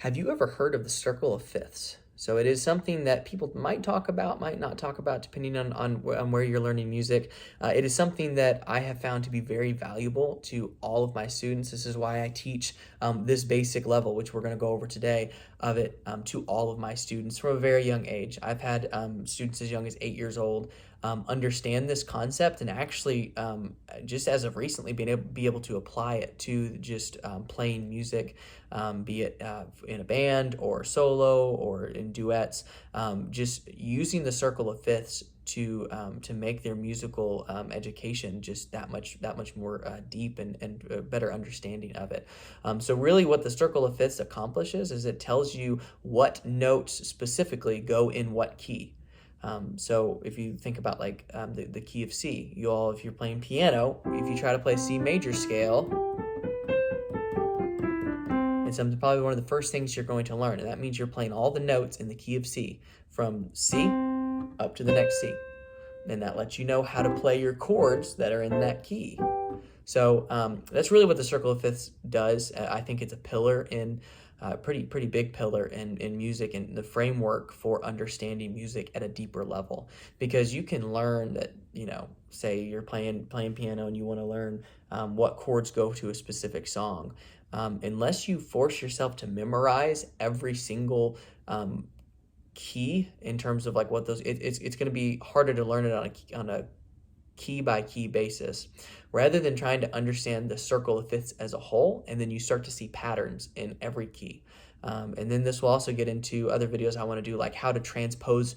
Have you ever heard of the circle of fifths? So it is something that people might talk about, might not talk about, depending on where you're learning music. It is something that I have found to be very valuable to all of my students. This is why I teach this basic level, which we're going to go over today, of it to all of my students from a very young age. I've had students as young as 8 years old understand this concept and actually, just as of recently, be able to apply it to just playing music, be it in a band or solo or in duets, just using the circle of fifths to make their musical education just that much more deep and better understanding of it. So really what the circle of fifths accomplishes is it tells you what notes specifically go in what key. So if you think about like the key of C, if you're playing piano, if you try to play C major scale, it's probably one of the first things you're going to learn, and that means you're playing all the notes in the key of C from C up to the next C. And that lets you know how to play your chords that are in that key. So that's really what the circle of fifths does. I think it's a pillar in pretty big pillar in music and the framework for understanding music at a deeper level, because you can learn that, say you're playing piano and you want to learn what chords go to a specific song. Unless you force yourself to memorize every single key in terms of like what those, it's going to be harder to learn it on a key by key basis, rather than trying to understand the circle of fifths as a whole, and then you start to see patterns in every key. And then this will also get into other videos I want to do, like how to transpose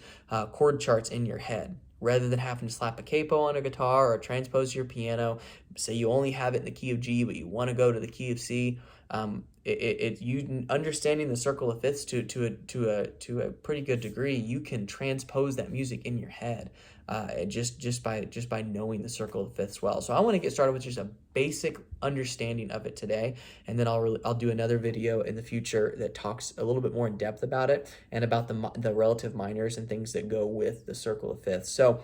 chord charts in your head, rather than having to slap a capo on a guitar or transpose your piano. Say you only have it in the key of G, but you want to go to the key of C. You understanding the circle of fifths to a pretty good degree, you can transpose that music in your head just by knowing the circle of fifths well. So I want to get started with just a basic understanding of it today, and then I'll do another video in the future that talks a little bit more in depth about it and about the relative minors and things that go with the circle of fifths. So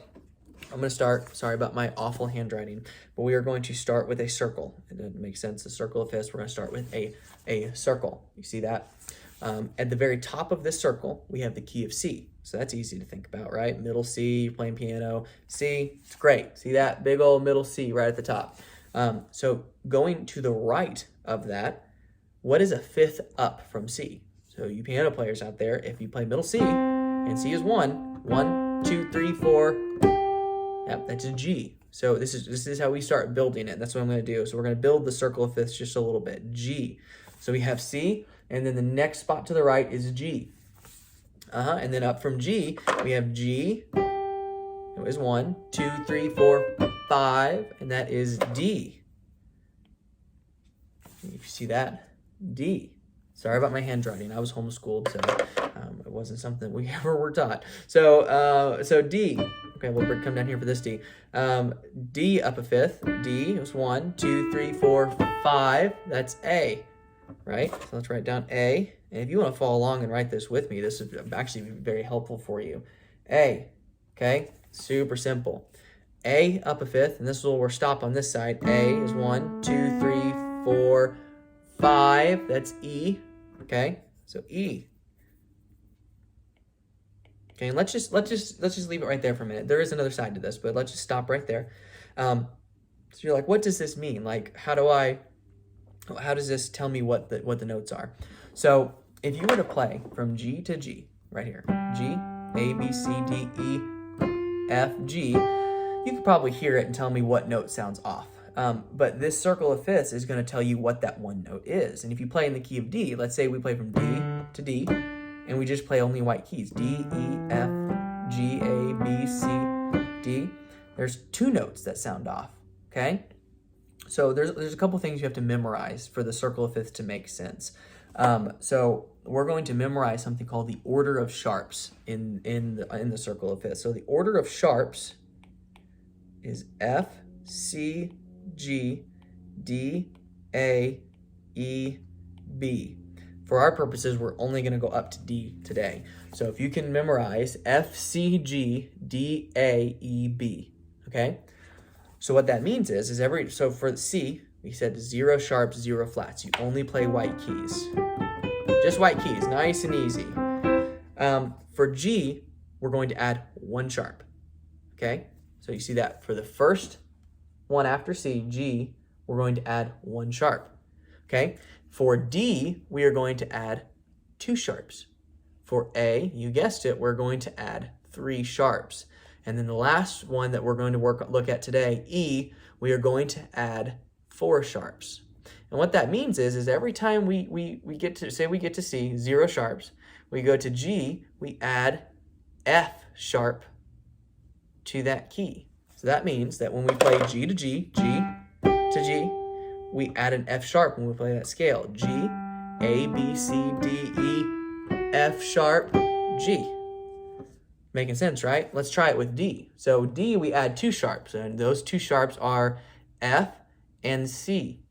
I'm going to start, sorry about my awful handwriting, but we are going to start with a circle. It doesn't make sense, the circle of fifths. We're going to start with a circle. You see that? At the very top of this circle, we have the key of C. So that's easy to think about, right? Middle C, you're playing piano. C, it's great. See that? Big old middle C right at the top. So going to the right of that, what is a fifth up from C? So you piano players out there, if you play middle C, and C is 1, 1, 2, 3, 4, yep, that's a G. So this is how we start building it. That's what I'm going to do. So we're going to build the circle of fifths just a little bit. G. So we have C, and then the next spot to the right is G. And then up from G, we have G. It was 1, 2, 3, 4, 5, and that is D. If you see that, D. Sorry about my handwriting. I was homeschooled, so it wasn't something we ever were taught. So D. Okay, we'll come down here for this D. D up a fifth. D was 1, 2, 3, 4, 5. That's A, right? So let's write down A. And if you want to follow along and write this with me, this is actually very helpful for you. A, okay? Super simple. A up a fifth, and this is where we'll stop on this side. A is 1, 2, 3, 4, 5. That's E, okay? So E. Okay, and let's just leave it right there for a minute. There is another side to this, but let's just stop right there. So you're like, what does this mean? Like, how does this tell me what the notes are? So if you were to play from G to G, right here, G, A, B, C, D, E, F, G, you could probably hear it and tell me what note sounds off. But this circle of fifths is going to tell you what that one note is. And if you play in the key of D, let's say we play from D to D, and we just play only white keys, D, E, F, G, A, B, C, D, there's 2 notes that sound off, okay? So there's a couple things you have to memorize for the circle of fifths to make sense. So we're going to memorize something called the order of sharps in the circle of fifths. So the order of sharps is F, C, G, D, A, E, B. For our purposes, we're only going to go up to D today. So if you can memorize F, C, G, D, A, E, B, okay? So what that means is so for C, we said 0 sharps, 0 flats. You only play white keys. Just white keys, nice and easy. For G, we're going to add 1 sharp, okay? So you see that for the first one after C, G, we're going to add 1 sharp, okay? For D, we are going to add 2 sharps. For A, you guessed it, we're going to add 3 sharps. And then the last one that we're going to look at today, E, we are going to add 4 sharps. And what that means is every time we get to, say we get to C, 0 sharps, we go to G, we add F sharp to that key. So that means that when we play G to G, G to G, we add an F sharp when we play that scale. G, A, B, C, D, E, F sharp, G. Making sense, right? Let's try it with D. So D, we add 2 sharps, and those 2 sharps are F and C.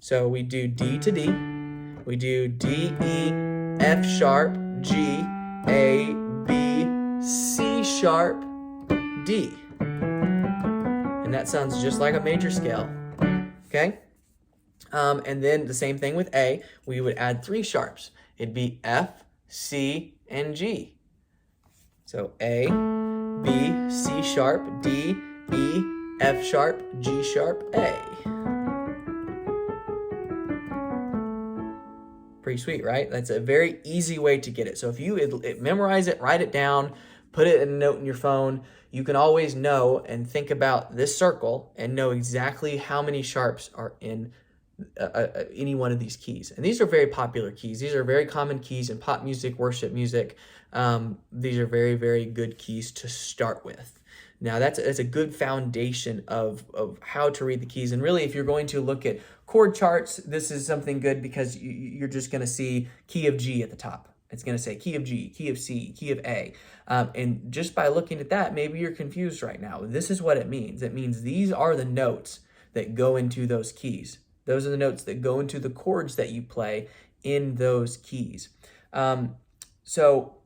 So we do D to D, we do D, E, F sharp, G, A, B, C sharp, D. And that sounds just like a major scale, okay? And then the same thing with A, we would add 3 sharps. It'd be F, C, and G. So A, B, C sharp, D, E, F sharp, G sharp, A. Pretty sweet, right? That's a very easy way to get it. So if you memorize it, write it down, put it in a note in your phone, you can always know and think about this circle and know exactly how many sharps are in any one of these keys. And these are very popular keys. These are very common keys in pop music, worship music. These are very, very good keys to start with. Now that's a good foundation of how to read the keys. And really, if you're going to look at chord charts, this is something good because you're just going to see key of G at the top. It's going to say key of G, key of C, key of A. And just by looking at that, maybe you're confused right now. This is what it means. It means these are the notes that go into those keys. Those are the notes that go into the chords that you play in those keys. So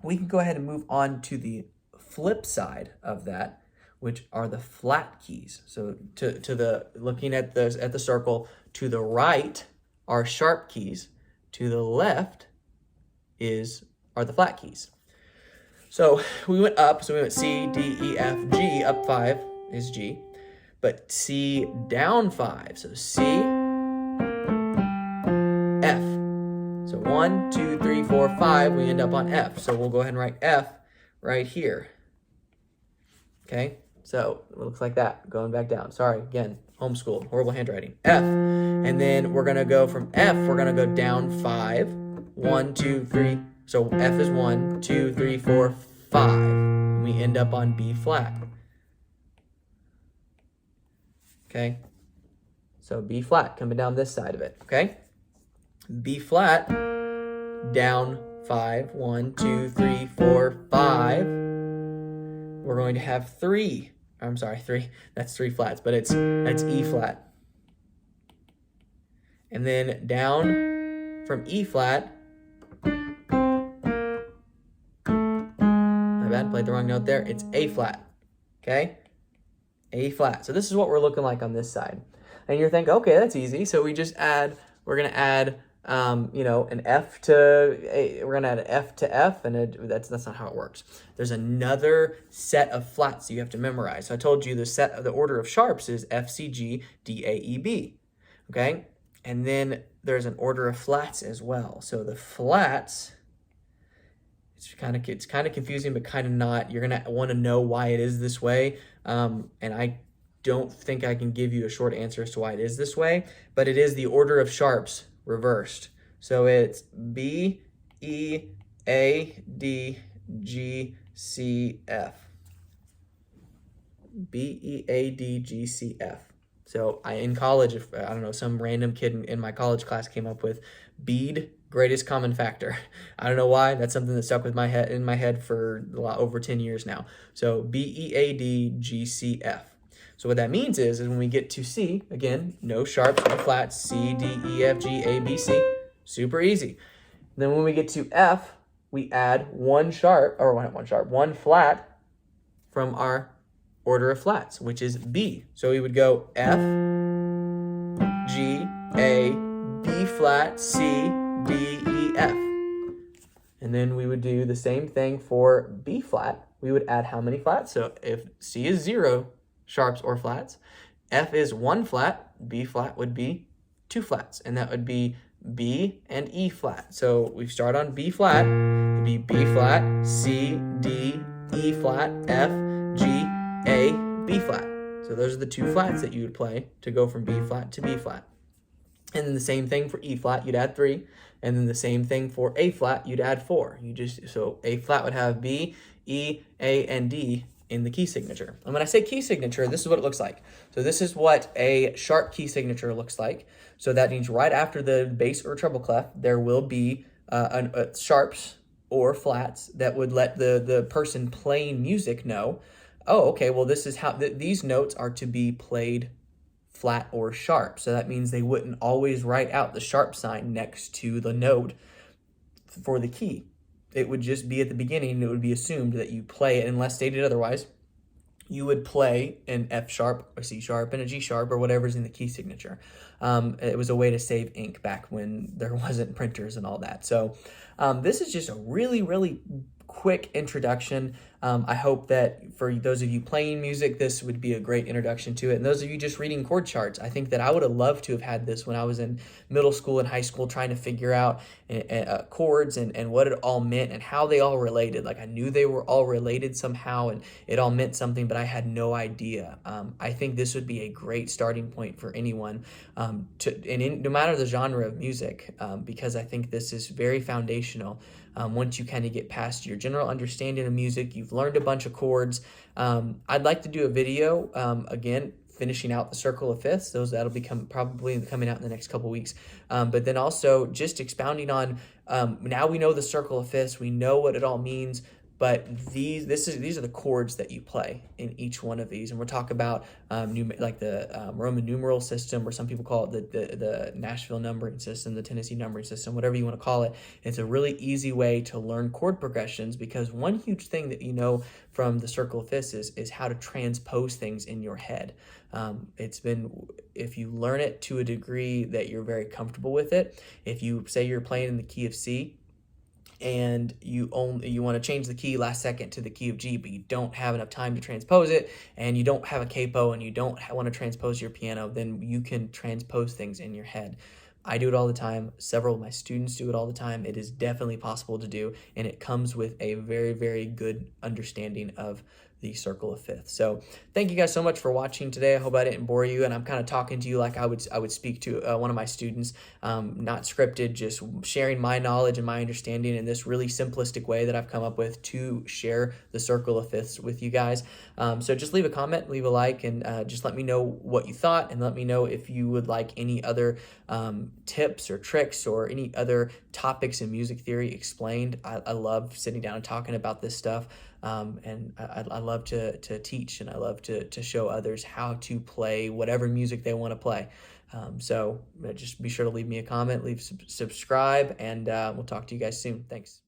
we can go ahead and move on to the flip side of that, which are the flat keys. So looking at the circle, to the right are sharp keys, to the left are the flat keys. So we went up, so we went C, D, E, F, G, up 5 is G, but C down 5, so C, F. So 1, 2, 3, 4, 5, we end up on F. So we'll go ahead and write F right here. Okay, so it looks like that, going back down. Sorry, again, homeschooled, horrible handwriting. F, and then we're gonna go from F, we're gonna go down 5. 1, 2, 3, so F is 1, 2, 3, 4, 5. And we end up on B flat. Okay, so B flat coming down this side of it, okay? B flat, down 5, 1, 2, 3, 4, 5. We're going to have 3. I'm sorry, 3. That's 3 flats, but that's E flat. And then down from E flat. My bad, played the wrong note there. It's A flat. Okay? A flat. So this is what we're looking like on this side. And you're thinking, okay, that's easy. So we're going to add an F to A, we're gonna add an F to F, and that's not how it works. There's another set of flats you have to memorize. So I told you the order of sharps is F, C, G, D, A, E, B. Okay, and then there's an order of flats as well. So the flats, it's kind of confusing, but kind of not. You're gonna want to know why it is this way, and I don't think I can give you a short answer as to why it is this way, but it is the order of sharps reversed. So it's B, E, A, D, G, C, F. B, E, A, D, G, C, F. So in college, some random kid in my college class came up with BEAD, greatest common factor. I don't know why. That's something that stuck in my head for over 10 years now. So B, E, A, D, G, C, F. So what that means is when we get to C, again, no sharps, no flats, C, D, E, F, G, A, B, C, super easy. Then when we get to F, we add one flat from our order of flats, which is B. So we would go F, G, A, B flat, C, D, E, And then we would do the same thing for B flat. We would add how many flats? So if C is 0 sharps or flats, F is 1 flat, B flat would be 2 flats, and that would be B and E flat. So we start on B flat, it'd be B flat, C, D, E flat, F, G, A, B flat. So those are the 2 flats that you would play to go from B flat to B flat. And then the same thing for E flat, you'd add 3. And then the same thing for A flat, you'd add 4. So A flat would have B, E, A, and D in the key signature. And when I say key signature, this is what it looks like. So this is what a sharp key signature looks like. So that means right after the bass or treble clef, there will be sharps or flats that would let the person playing music know, oh, okay, well, this is how these notes are to be played flat or sharp. So that means they wouldn't always write out the sharp sign next to the note for the key. It would just be at the beginning, and it would be assumed that you play it, unless stated otherwise, you would play an F sharp, a C sharp, and a G sharp, or whatever's in the key signature. It was a way to save ink back when there wasn't printers and all that. So this is just a really, really quick introduction. I hope that for those of you playing music, this would be a great introduction to it. And those of you just reading chord charts, I think that I would have loved to have had this when I was in middle school and high school, trying to figure out chords and what it all meant and how they all related. Like, I knew they were all related somehow and it all meant something, but I had no idea. I think this would be a great starting point for anyone, no matter the genre of music, because I think this is very foundational. Once you kind of get past your general understanding of music, you've learned a bunch of chords. I'd like to do a video, again, finishing out the circle of fifths. That'll become probably coming out in the next couple weeks. But then also just expounding on, now we know the circle of fifths, we know what it all means, but these are the chords that you play in each one of these. And we'll talk about the Roman numeral system, or some people call it the Nashville numbering system, the Tennessee numbering system, whatever you want to call it. It's a really easy way to learn chord progressions, because one huge thing that you know from the circle of fifths is how to transpose things in your head. If you learn it to a degree that you're very comfortable with it, if you say you're playing in the key of C, and you want to change the key last second to the key of G, but you don't have enough time to transpose it, and you don't have a capo, and you don't want to transpose your piano, then you can transpose things in your head. I do it all the time. Several of my students do it all the time. It is definitely possible to do, and it comes with a very, very good understanding of the circle of fifths. So thank you guys so much for watching today. I hope I didn't bore you, and I'm kind of talking to you like I would speak to one of my students, not scripted, just sharing my knowledge and my understanding in this really simplistic way that I've come up with to share the circle of fifths with you guys. So just leave a comment, leave a like, and just let me know what you thought, and let me know if you would like any other tips or tricks or any other topics in music theory explained. I love sitting down and talking about this stuff. And I love to teach, and I love to show others how to play whatever music they want to play. So just be sure to leave me a comment, subscribe, and we'll talk to you guys soon. Thanks.